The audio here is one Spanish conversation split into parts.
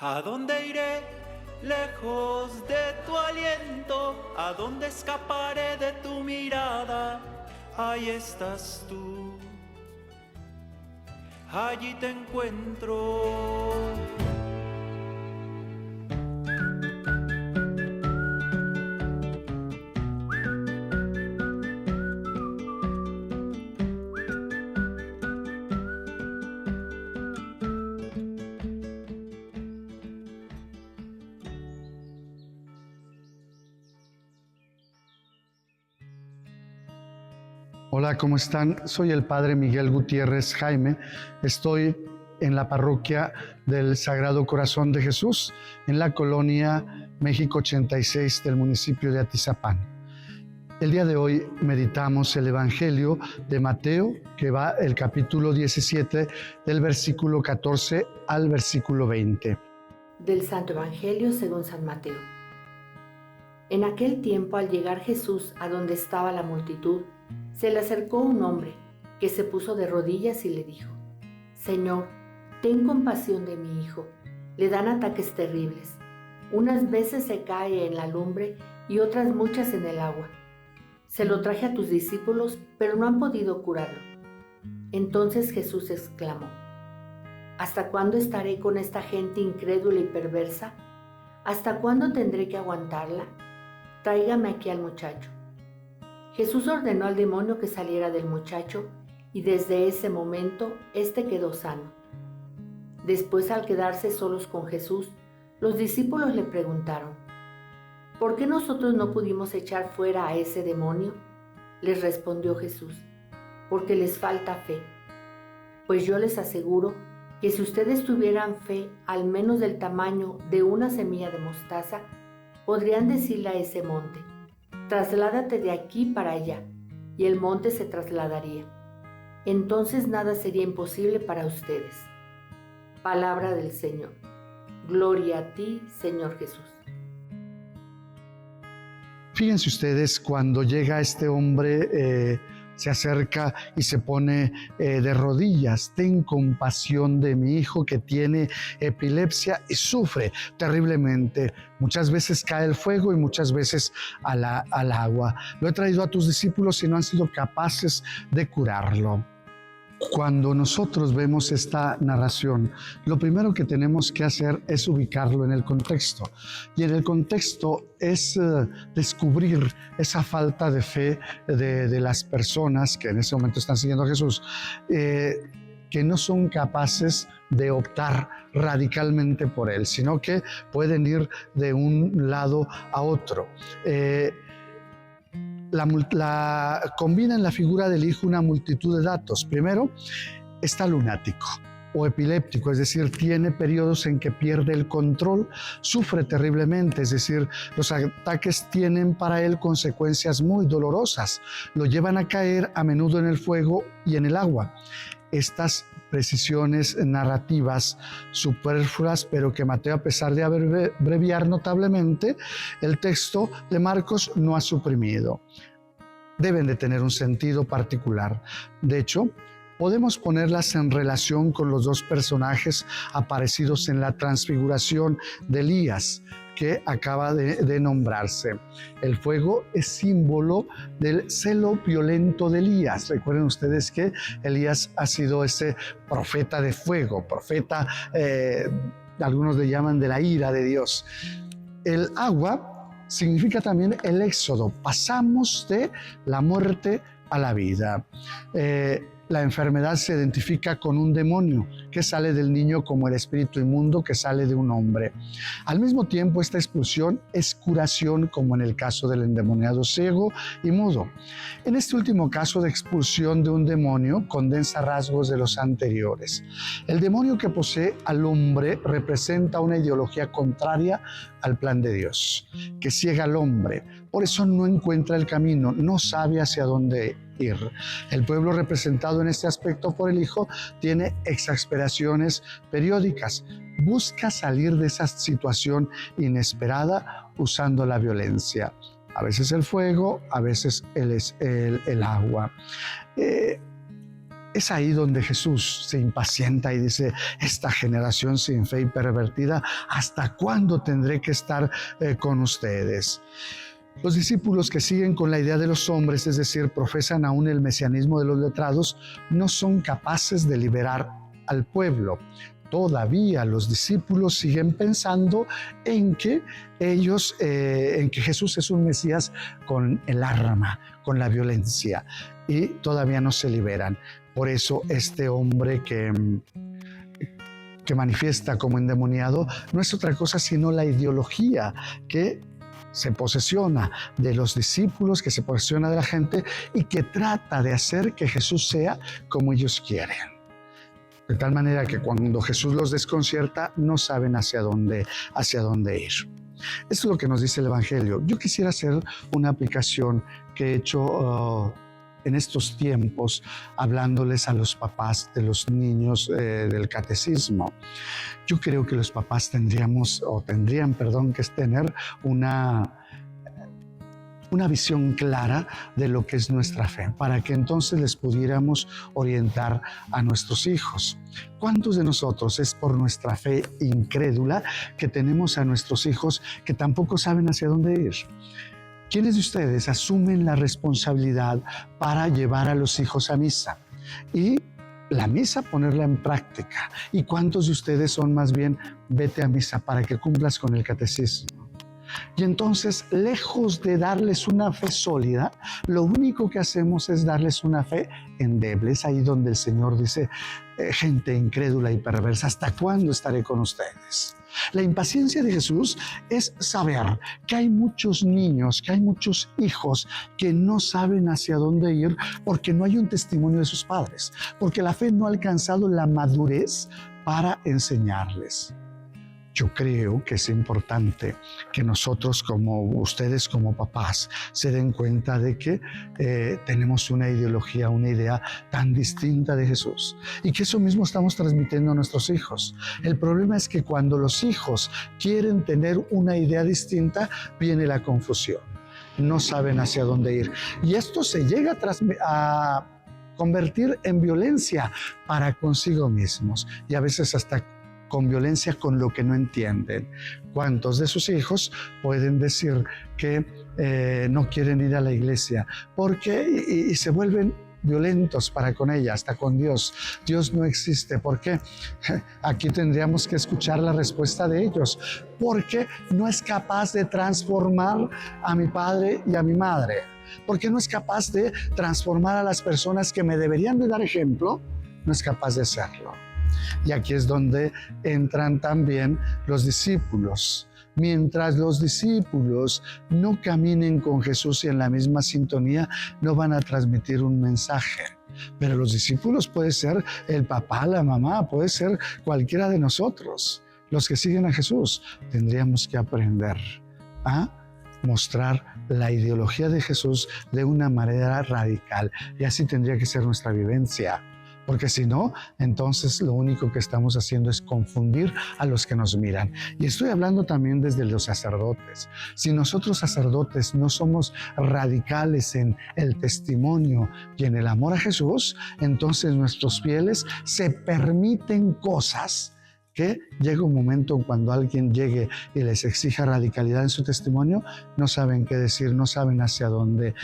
¿A dónde iré lejos de tu aliento? ¿A dónde escaparé de tu mirada? Ahí estás tú, allí te encuentro. Hola, ¿cómo están? Soy el Padre Miguel Gutiérrez Jaime. Estoy en la parroquia del Sagrado Corazón de Jesús, en la colonia México 86 del municipio de Atizapán. El día de hoy meditamos el Evangelio de Mateo, que va el capítulo 17, del versículo 14 al versículo 20. Del Santo Evangelio según San Mateo. En aquel tiempo, al llegar Jesús a donde estaba la multitud, se le acercó un hombre que se puso de rodillas y le dijo: Señor, ten compasión de mi hijo. Le dan ataques terribles. Unas veces se cae en la lumbre y otras muchas en el agua. Se lo traje a tus discípulos, pero no han podido curarlo. Entonces Jesús exclamó: ¿Hasta cuándo estaré con esta gente incrédula y perversa? ¿Hasta cuándo tendré que aguantarla? Tráigame aquí al muchacho. Jesús ordenó al demonio que saliera del muchacho y desde ese momento éste quedó sano. Después, al quedarse solos con Jesús, los discípulos le preguntaron: ¿por qué nosotros no pudimos echar fuera a ese demonio? Les respondió Jesús: porque les falta fe. Pues yo les aseguro que si ustedes tuvieran fe al menos del tamaño de una semilla de mostaza, podrían decirle a ese monte: trasládate de aquí para allá, y el monte se trasladaría. Entonces nada sería imposible para ustedes. Palabra del Señor. Gloria a ti, Señor Jesús. Fíjense ustedes, cuando llega este hombre, se acerca y se pone de rodillas. Ten compasión de mi hijo que tiene epilepsia y sufre terriblemente. Muchas veces cae el fuego y muchas veces al agua. Lo he traído a tus discípulos y no han sido capaces de curarlo. Cuando nosotros vemos esta narración, lo primero que tenemos que hacer es ubicarlo en el contexto. Y en el contexto es descubrir esa falta de fe de las personas que en ese momento están siguiendo a Jesús, que no son capaces de optar radicalmente por él, sino que pueden ir de un lado a otro. Combina en la figura del hijo una multitud de datos. Primero, está lunático o epiléptico, es decir, tiene periodos en que pierde el control, sufre terriblemente, es decir, los ataques tienen para él consecuencias muy dolorosas, lo llevan a caer a menudo en el fuego y en el agua. Estas precisiones narrativas superfluas, pero que Mateo, a pesar de abreviar notablemente, el texto de Marcos no ha suprimido. Deben de tener un sentido particular. De hecho, podemos ponerlas en relación con los dos personajes aparecidos en la transfiguración de Elías, que acaba de nombrarse. El fuego es símbolo del celo violento de Elías. Recuerden ustedes que Elías ha sido ese profeta de fuego, profeta, algunos le llaman de la ira de Dios. El agua significa también el éxodo. Pasamos de la muerte a la vida. La enfermedad se identifica con un demonio que sale del niño como el espíritu inmundo que sale de un hombre. Al mismo tiempo, esta expulsión es curación, como en el caso del endemoniado ciego y mudo. En este último caso de expulsión de un demonio, condensa rasgos de los anteriores. El demonio que posee al hombre representa una ideología contraria al plan de Dios, que ciega al hombre. Por eso no encuentra el camino, no sabe hacia dónde ir. El pueblo representado en este aspecto por el Hijo tiene exasperaciones periódicas. Busca salir de esa situación inesperada usando la violencia. A veces el fuego, a veces el agua. Es ahí donde Jesús se impacienta y dice, esta generación sin fe y pervertida, ¿hasta cuándo tendré que estar con ustedes? Los discípulos que siguen con la idea de los hombres, es decir, profesan aún el mesianismo de los letrados, no son capaces de liberar al pueblo. Todavía los discípulos siguen pensando en que en que Jesús es un Mesías con el arma, con la violencia, y todavía no se liberan. Por eso este hombre que manifiesta como endemoniado no es otra cosa sino la ideología que se posesiona de los discípulos, que se posesiona de la gente y que trata de hacer que Jesús sea como ellos quieren. De tal manera que cuando Jesús los desconcierta, no saben hacia dónde ir. Esto es lo que nos dice el Evangelio. Yo quisiera hacer una aplicación que he hecho en estos tiempos, hablándoles a los papás de los niños del catecismo. Yo creo que los papás tendrían que tener una visión clara de lo que es nuestra fe, para que entonces les pudiéramos orientar a nuestros hijos. ¿Cuántos de nosotros es por nuestra fe incrédula que tenemos a nuestros hijos que tampoco saben hacia dónde ir? ¿Quiénes de ustedes asumen la responsabilidad para llevar a los hijos a misa? Y la misa ponerla en práctica. ¿Y cuántos de ustedes son más bien vete a misa para que cumplas con el catecismo? Y entonces, lejos de darles una fe sólida, lo único que hacemos es darles una fe endeble. Es ahí donde el Señor dice, gente incrédula y perversa, ¿hasta cuándo estaré con ustedes? La impaciencia de Jesús es saber que hay muchos niños, que hay muchos hijos que no saben hacia dónde ir porque no hay un testimonio de sus padres, porque la fe no ha alcanzado la madurez para enseñarles. Yo creo que es importante que nosotros, como ustedes como papás, se den cuenta de que tenemos una ideología, una idea tan distinta de Jesús y que eso mismo estamos transmitiendo a nuestros hijos. El problema es que cuando los hijos quieren tener una idea distinta, viene la confusión. No saben hacia dónde ir. Y esto se llega a convertir en violencia para consigo mismos y a veces hasta con violencia con lo que no entienden. ¿Cuántos de sus hijos pueden decir que no quieren ir a la iglesia? Porque y se vuelven violentos para con ella, hasta con Dios. Dios no existe. ¿Por qué? Aquí tendríamos que escuchar la respuesta de ellos. Porque no es capaz de transformar a mi padre y a mi madre. Porque no es capaz de transformar a las personas que me deberían de dar ejemplo. No es capaz de hacerlo. Y aquí es donde entran también los discípulos. Mientras los discípulos no caminen con Jesús y en la misma sintonía, no van a transmitir un mensaje. Pero los discípulos puede ser el papá, la mamá, puede ser cualquiera de nosotros. Los que siguen a Jesús, tendríamos que aprender a mostrar la ideología de Jesús de una manera radical. Y así tendría que ser nuestra vivencia. Porque si no, entonces lo único que estamos haciendo es confundir a los que nos miran. Y estoy hablando también desde los sacerdotes. Si nosotros sacerdotes no somos radicales en el testimonio y en el amor a Jesús, entonces nuestros fieles se permiten cosas que llega un momento cuando alguien llegue y les exija radicalidad en su testimonio, no saben qué decir, no saben hacia dónde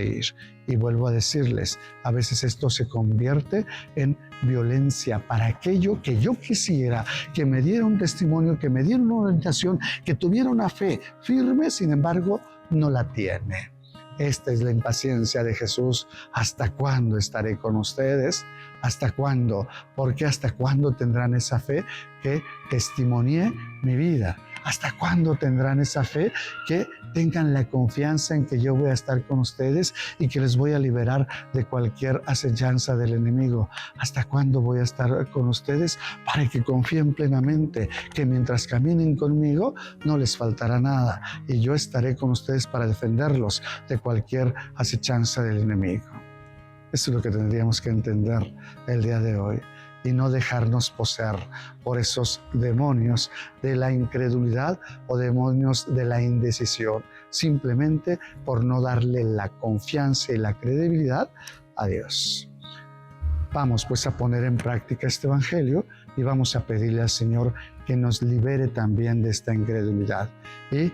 ir. Y vuelvo a decirles, a veces esto se convierte en violencia para aquello que yo quisiera, que me diera un testimonio, que me diera una orientación, que tuviera una fe firme, sin embargo, no la tiene. Esta es la impaciencia de Jesús. ¿Hasta cuándo estaré con ustedes? ¿Hasta cuándo? Porque ¿hasta cuándo tendrán esa fe que testimonié mi vida? ¿Hasta cuándo tendrán esa fe que tengan la confianza en que yo voy a estar con ustedes y que les voy a liberar de cualquier acechanza del enemigo? ¿Hasta cuándo voy a estar con ustedes para que confíen plenamente que mientras caminen conmigo no les faltará nada y yo estaré con ustedes para defenderlos de cualquier acechanza del enemigo? Eso es lo que tendríamos que entender el día de hoy y no dejarnos poseer por esos demonios de la incredulidad o demonios de la indecisión, simplemente por no darle la confianza y la credibilidad a Dios. Vamos pues a poner en práctica este Evangelio y vamos a pedirle al Señor que nos libere también de esta incredulidad y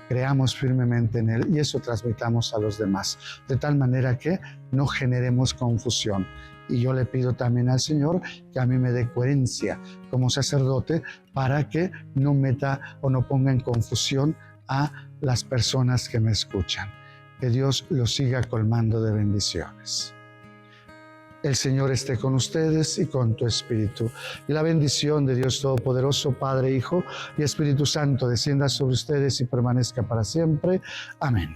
creamos firmemente en Él y eso transmitamos a los demás, de tal manera que no generemos confusión. Y yo le pido también al Señor que a mí me dé coherencia como sacerdote para que no meta o no ponga en confusión a las personas que me escuchan. Que Dios los siga colmando de bendiciones. El Señor esté con ustedes y con tu espíritu. Y la bendición de Dios Todopoderoso, Padre, Hijo y Espíritu Santo, descienda sobre ustedes y permanezca para siempre. Amén.